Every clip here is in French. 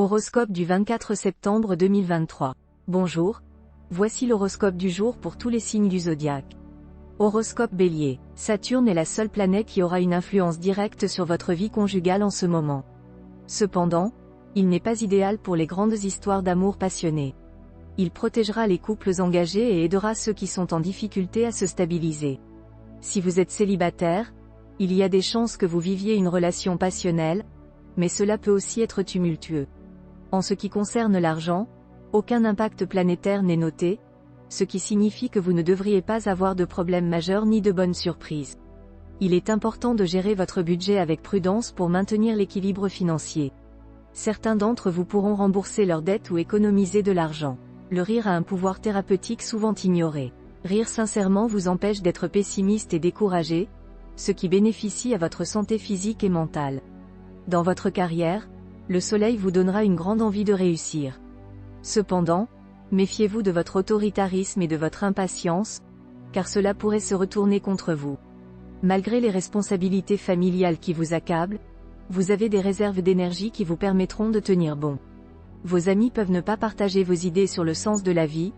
Horoscope du 24 septembre 2023. Bonjour, voici l'horoscope du jour pour tous les signes du zodiaque. Horoscope Bélier. Saturne est la seule planète qui aura une influence directe sur votre vie conjugale en ce moment. Cependant, il n'est pas idéal pour les grandes histoires d'amour passionnées. Il protégera les couples engagés et aidera ceux qui sont en difficulté à se stabiliser. Si vous êtes célibataire, il y a des chances que vous viviez une relation passionnelle, mais cela peut aussi être tumultueux. En ce qui concerne l'argent, aucun impact planétaire n'est noté, ce qui signifie que vous ne devriez pas avoir de problèmes majeurs ni de bonnes surprises. Il est important de gérer votre budget avec prudence pour maintenir l'équilibre financier. Certains d'entre vous pourront rembourser leurs dettes ou économiser de l'argent. Le rire a un pouvoir thérapeutique souvent ignoré. Rire sincèrement vous empêche d'être pessimiste et découragé, ce qui bénéficie à votre santé physique et mentale. Dans votre carrière, le soleil vous donnera une grande envie de réussir. Cependant, méfiez-vous de votre autoritarisme et de votre impatience, car cela pourrait se retourner contre vous. Malgré les responsabilités familiales qui vous accablent, vous avez des réserves d'énergie qui vous permettront de tenir bon. Vos amis peuvent ne pas partager vos idées sur le sens de la vie,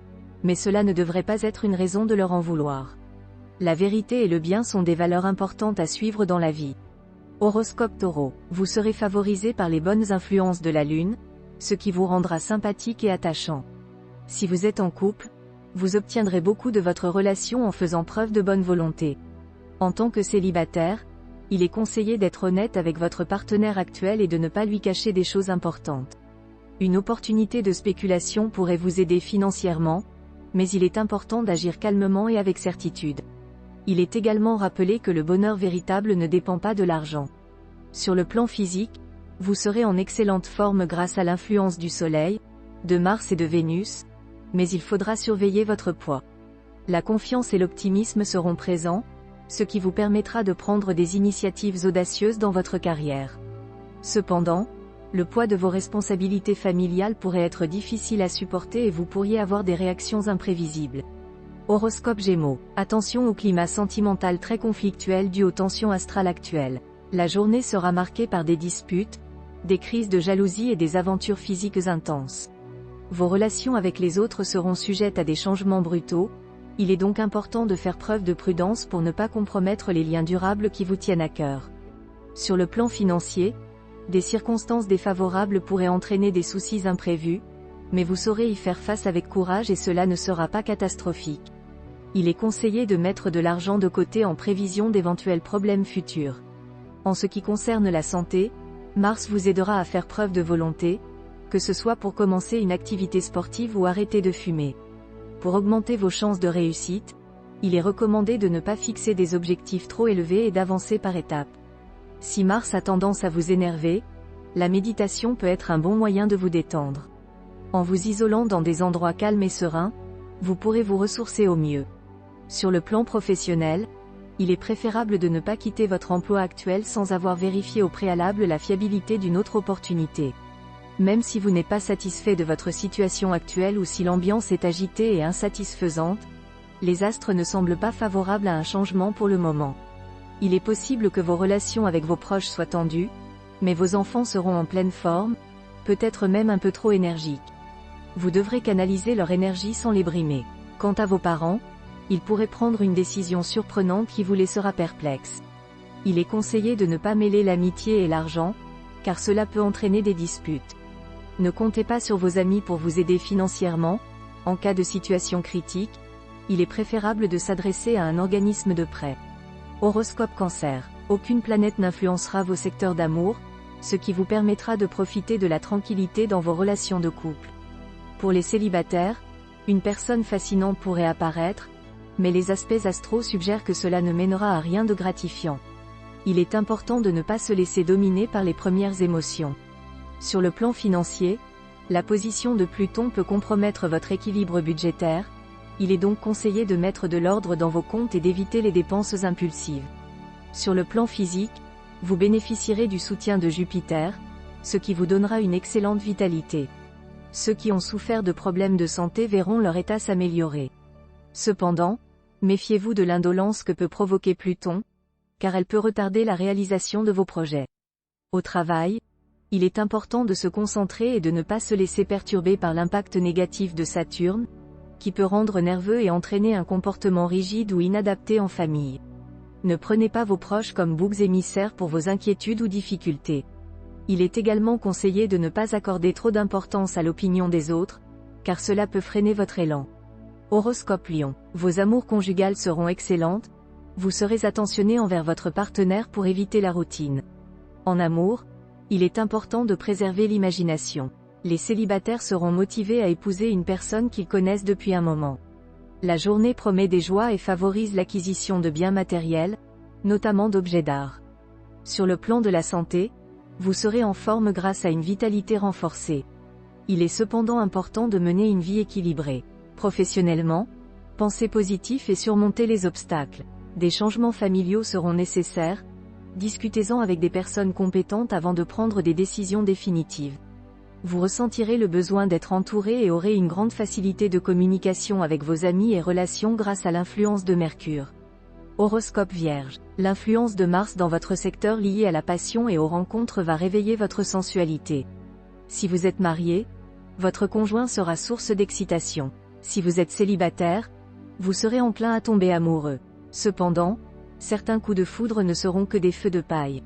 mais cela ne devrait pas être une raison de leur en vouloir. La vérité et le bien sont des valeurs importantes à suivre dans la vie. Horoscope Taureau. Vous serez favorisé par les bonnes influences de la Lune, ce qui vous rendra sympathique et attachant. Si vous êtes en couple, vous obtiendrez beaucoup de votre relation en faisant preuve de bonne volonté. En tant que célibataire, il est conseillé d'être honnête avec votre partenaire actuel et de ne pas lui cacher des choses importantes. Une opportunité de spéculation pourrait vous aider financièrement, mais il est important d'agir calmement et avec certitude. Il est également rappelé que le bonheur véritable ne dépend pas de l'argent. Sur le plan physique, vous serez en excellente forme grâce à l'influence du Soleil, de Mars et de Vénus, mais il faudra surveiller votre poids. La confiance et l'optimisme seront présents, ce qui vous permettra de prendre des initiatives audacieuses dans votre carrière. Cependant, le poids de vos responsabilités familiales pourrait être difficile à supporter et vous pourriez avoir des réactions imprévisibles. Horoscope Gémeaux. Attention au climat sentimental très conflictuel dû aux tensions astrales actuelles. La journée sera marquée par des disputes, des crises de jalousie et des aventures physiques intenses. Vos relations avec les autres seront sujettes à des changements brutaux, il est donc important de faire preuve de prudence pour ne pas compromettre les liens durables qui vous tiennent à cœur. Sur le plan financier, des circonstances défavorables pourraient entraîner des soucis imprévus, mais vous saurez y faire face avec courage et cela ne sera pas catastrophique. Il est conseillé de mettre de l'argent de côté en prévision d'éventuels problèmes futurs. En ce qui concerne la santé, Mars vous aidera à faire preuve de volonté, que ce soit pour commencer une activité sportive ou arrêter de fumer. Pour augmenter vos chances de réussite, il est recommandé de ne pas fixer des objectifs trop élevés et d'avancer par étapes. Si Mars a tendance à vous énerver, la méditation peut être un bon moyen de vous détendre. En vous isolant dans des endroits calmes et sereins, vous pourrez vous ressourcer au mieux. Sur le plan professionnel, il est préférable de ne pas quitter votre emploi actuel sans avoir vérifié au préalable la fiabilité d'une autre opportunité. Même si vous n'êtes pas satisfait de votre situation actuelle ou si l'ambiance est agitée et insatisfaisante, les astres ne semblent pas favorables à un changement pour le moment. Il est possible que vos relations avec vos proches soient tendues, mais vos enfants seront en pleine forme, peut-être même un peu trop énergiques. Vous devrez canaliser leur énergie sans les brimer. Quant à vos parents, ils pourraient prendre une décision surprenante qui vous laissera perplexe. Il est conseillé de ne pas mêler l'amitié et l'argent, car cela peut entraîner des disputes. Ne comptez pas sur vos amis pour vous aider financièrement, en cas de situation critique, il est préférable de s'adresser à un organisme de prêt. Horoscope Cancer. Aucune planète n'influencera vos secteurs d'amour, ce qui vous permettra de profiter de la tranquillité dans vos relations de couple. Pour les célibataires, une personne fascinante pourrait apparaître, mais les aspects astraux suggèrent que cela ne mènera à rien de gratifiant. Il est important de ne pas se laisser dominer par les premières émotions. Sur le plan financier, la position de Pluton peut compromettre votre équilibre budgétaire, il est donc conseillé de mettre de l'ordre dans vos comptes et d'éviter les dépenses impulsives. Sur le plan physique, vous bénéficierez du soutien de Jupiter, ce qui vous donnera une excellente vitalité. Ceux qui ont souffert de problèmes de santé verront leur état s'améliorer. Cependant, méfiez-vous de l'indolence que peut provoquer Pluton, car elle peut retarder la réalisation de vos projets. Au travail, Il est important de se concentrer et de ne pas se laisser perturber par l'impact négatif de Saturne, qui peut rendre nerveux et entraîner un comportement rigide ou inadapté en famille. Ne prenez pas vos proches comme boucs émissaires pour vos inquiétudes ou difficultés. Il est également conseillé de ne pas accorder trop d'importance à l'opinion des autres, car cela peut freiner votre élan. Horoscope Lion. Vos amours conjugales seront excellentes, vous serez attentionné envers votre partenaire pour éviter la routine. En amour, il est important de préserver l'imagination. Les célibataires seront motivés à épouser une personne qu'ils connaissent depuis un moment. La journée promet des joies et favorise l'acquisition de biens matériels, notamment d'objets d'art. Sur le plan de la santé, vous serez en forme grâce à une vitalité renforcée. Il est cependant important de mener une vie équilibrée. Professionnellement, pensez positif et surmontez les obstacles. Des changements familiaux seront nécessaires, discutez-en avec des personnes compétentes avant de prendre des décisions définitives. Vous ressentirez le besoin d'être entouré et aurez une grande facilité de communication avec vos amis et relations grâce à l'influence de Mercure. Horoscope Vierge. L'influence de Mars dans votre secteur lié à la passion et aux rencontres va réveiller votre sensualité. Si vous êtes marié, votre conjoint sera source d'excitation. Si vous êtes célibataire, vous serez enclin à tomber amoureux. Cependant, certains coups de foudre ne seront que des feux de paille.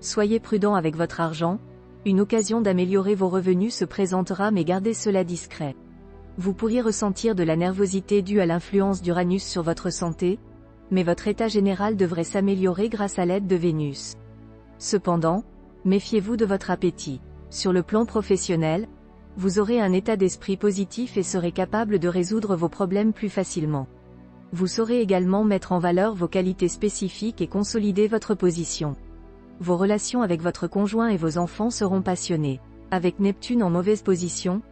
Soyez prudent avec votre argent, une occasion d'améliorer vos revenus se présentera mais gardez cela discret. Vous pourriez ressentir de la nervosité due à l'influence d'Uranus sur votre santé, mais votre état général devrait s'améliorer grâce à l'aide de Vénus. Cependant, méfiez-vous de votre appétit. Sur le plan professionnel, vous aurez un état d'esprit positif et serez capable de résoudre vos problèmes plus facilement. Vous saurez également mettre en valeur vos qualités spécifiques et consolider votre position. Vos relations avec votre conjoint et vos enfants seront passionnées. Avec Neptune en mauvaise position,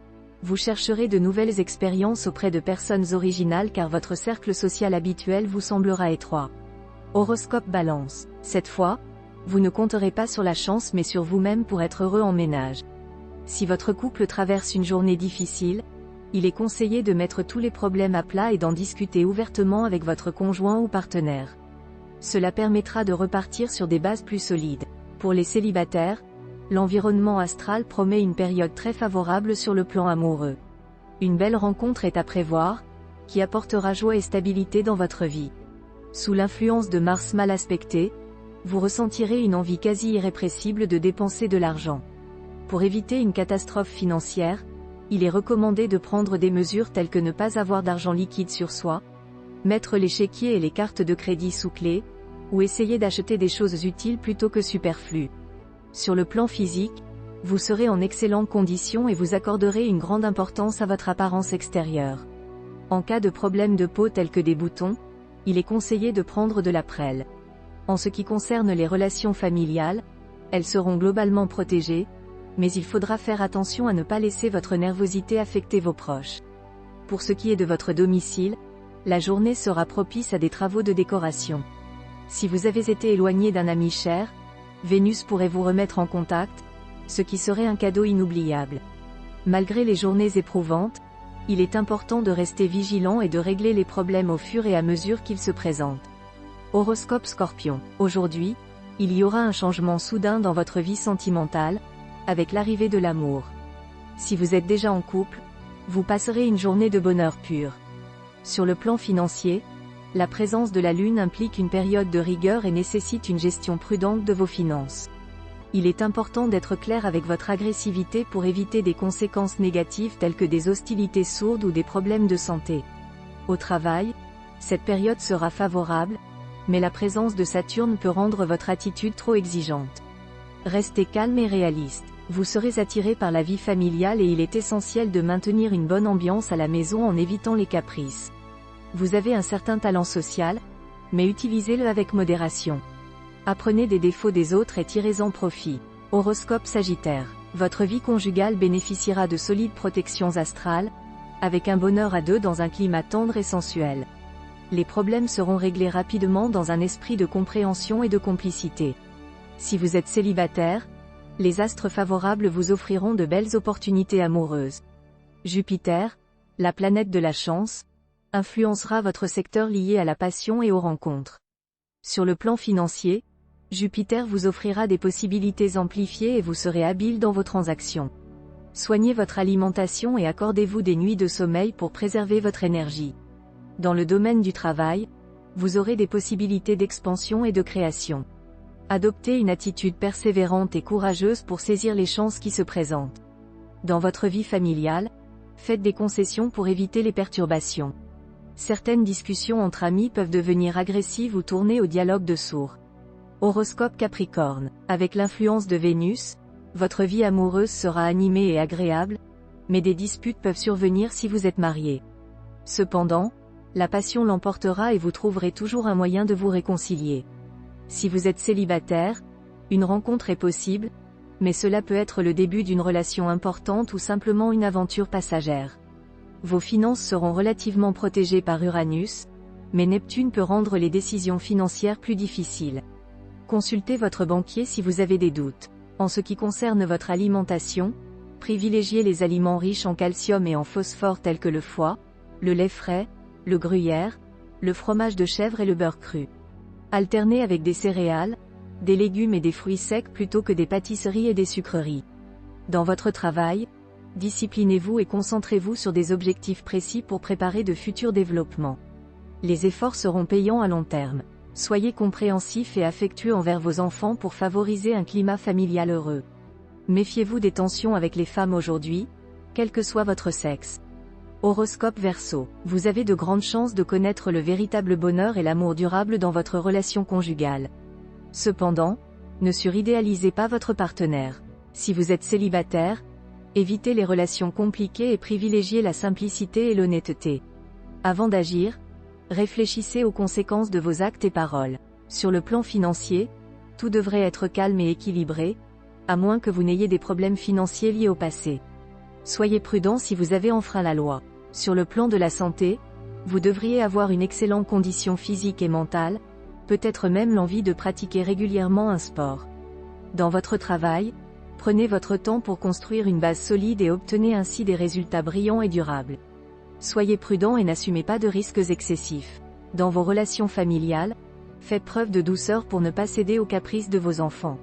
vous chercherez de nouvelles expériences auprès de personnes originales car votre cercle social habituel vous semblera étroit. Horoscope Balance. Cette fois, vous ne compterez pas sur la chance mais sur vous-même pour être heureux en ménage. Si votre couple traverse une journée difficile, il est conseillé de mettre tous les problèmes à plat et d'en discuter ouvertement avec votre conjoint ou partenaire. Cela permettra de repartir sur des bases plus solides. Pour les célibataires, l'environnement astral promet une période très favorable sur le plan amoureux. Une belle rencontre est à prévoir, qui apportera joie et stabilité dans votre vie. Sous l'influence de Mars mal aspecté, vous ressentirez une envie quasi irrépressible de dépenser de l'argent. Pour éviter une catastrophe financière, il est recommandé de prendre des mesures telles que ne pas avoir d'argent liquide sur soi, mettre les chéquiers et les cartes de crédit sous clé, ou essayer d'acheter des choses utiles plutôt que superflues. Sur le plan physique, vous serez en excellentes conditions et vous accorderez une grande importance à votre apparence extérieure. En cas de problème de peau tels que des boutons, il est conseillé de prendre de la prêle. En ce qui concerne les relations familiales, elles seront globalement protégées, mais il faudra faire attention à ne pas laisser votre nervosité affecter vos proches. Pour ce qui est de votre domicile, la journée sera propice à des travaux de décoration. Si vous avez été éloigné d'un ami cher, Vénus pourrait vous remettre en contact, ce qui serait un cadeau inoubliable. Malgré les journées éprouvantes, il est important de rester vigilant et de régler les problèmes au fur et à mesure qu'ils se présentent. Horoscope Scorpion. Aujourd'hui, il y aura un changement soudain dans votre vie sentimentale, avec l'arrivée de l'amour. Si vous êtes déjà en couple, vous passerez une journée de bonheur pur. Sur le plan financier, la présence de la Lune implique une période de rigueur et nécessite une gestion prudente de vos finances. Il est important d'être clair avec votre agressivité pour éviter des conséquences négatives telles que des hostilités sourdes ou des problèmes de santé. Au travail, cette période sera favorable, mais la présence de Saturne peut rendre votre attitude trop exigeante. Restez calme et réaliste. Vous serez attiré par la vie familiale et il est essentiel de maintenir une bonne ambiance à la maison en évitant les caprices. Vous avez un certain talent social, mais utilisez-le avec modération. Apprenez des défauts des autres et tirez-en profit. Horoscope Sagittaire. Votre vie conjugale bénéficiera de solides protections astrales, avec un bonheur à deux dans un climat tendre et sensuel. Les problèmes seront réglés rapidement dans un esprit de compréhension et de complicité. Si vous êtes célibataire, les astres favorables vous offriront de belles opportunités amoureuses. Jupiter, la planète de la chance, influencera votre secteur lié à la passion et aux rencontres. Sur le plan financier, Jupiter vous offrira des possibilités amplifiées et vous serez habile dans vos transactions. Soignez votre alimentation et accordez-vous des nuits de sommeil pour préserver votre énergie. Dans le domaine du travail, vous aurez des possibilités d'expansion et de création. Adoptez une attitude persévérante et courageuse pour saisir les chances qui se présentent. Dans votre vie familiale, faites des concessions pour éviter les perturbations. Certaines discussions entre amis peuvent devenir agressives ou tourner au dialogue de sourds. Horoscope Capricorne. Avec l'influence de Vénus, votre vie amoureuse sera animée et agréable, mais des disputes peuvent survenir si vous êtes marié. Cependant, la passion l'emportera et vous trouverez toujours un moyen de vous réconcilier. Si vous êtes célibataire, une rencontre est possible, mais cela peut être le début d'une relation importante ou simplement une aventure passagère. Vos finances seront relativement protégées par Uranus, mais Neptune peut rendre les décisions financières plus difficiles. Consultez votre banquier si vous avez des doutes. En ce qui concerne votre alimentation, privilégiez les aliments riches en calcium et en phosphore tels que le foie, le lait frais, le gruyère, le fromage de chèvre et le beurre cru. Alternez avec des céréales, des légumes et des fruits secs plutôt que des pâtisseries et des sucreries. Dans votre travail, disciplinez-vous et concentrez-vous sur des objectifs précis pour préparer de futurs développements. Les efforts seront payants à long terme. Soyez compréhensifs et affectueux envers vos enfants pour favoriser un climat familial heureux. Méfiez-vous des tensions avec les femmes aujourd'hui, quel que soit votre sexe. Horoscope Verseau. Vous avez de grandes chances de connaître le véritable bonheur et l'amour durable dans votre relation conjugale. Cependant, ne suridéalisez pas votre partenaire. Si vous êtes célibataire, évitez les relations compliquées et privilégiez la simplicité et l'honnêteté. Avant d'agir, réfléchissez aux conséquences de vos actes et paroles. Sur le plan financier, tout devrait être calme et équilibré, à moins que vous n'ayez des problèmes financiers liés au passé. Soyez prudent si vous avez enfreint la loi. Sur le plan de la santé, vous devriez avoir une excellente condition physique et mentale, peut-être même l'envie de pratiquer régulièrement un sport. Dans votre travail, prenez votre temps pour construire une base solide et obtenez ainsi des résultats brillants et durables. Soyez prudent et n'assumez pas de risques excessifs. Dans vos relations familiales, faites preuve de douceur pour ne pas céder aux caprices de vos enfants.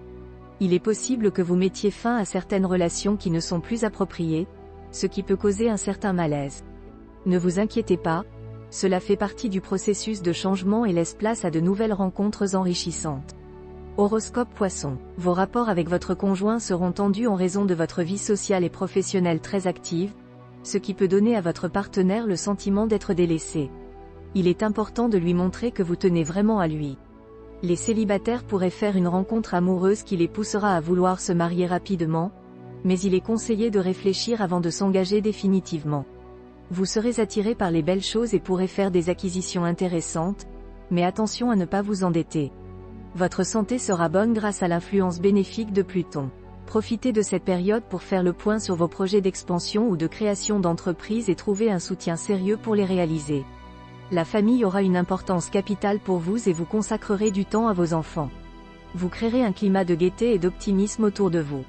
Il est possible que vous mettiez fin à certaines relations qui ne sont plus appropriées, ce qui peut causer un certain malaise. Ne vous inquiétez pas, cela fait partie du processus de changement et laisse place à de nouvelles rencontres enrichissantes. Horoscope Poisson. Vos rapports avec votre conjoint seront tendus en raison de votre vie sociale et professionnelle très active, ce qui peut donner à votre partenaire le sentiment d'être délaissé. Il est important de lui montrer que vous tenez vraiment à lui. Les célibataires pourraient faire une rencontre amoureuse qui les poussera à vouloir se marier rapidement, mais il est conseillé de réfléchir avant de s'engager définitivement. Vous serez attiré par les belles choses et pourrez faire des acquisitions intéressantes, mais attention à ne pas vous endetter. Votre santé sera bonne grâce à l'influence bénéfique de Pluton. Profitez de cette période pour faire le point sur vos projets d'expansion ou de création d'entreprise et trouver un soutien sérieux pour les réaliser. La famille aura une importance capitale pour vous et vous consacrerez du temps à vos enfants. Vous créerez un climat de gaieté et d'optimisme autour de vous.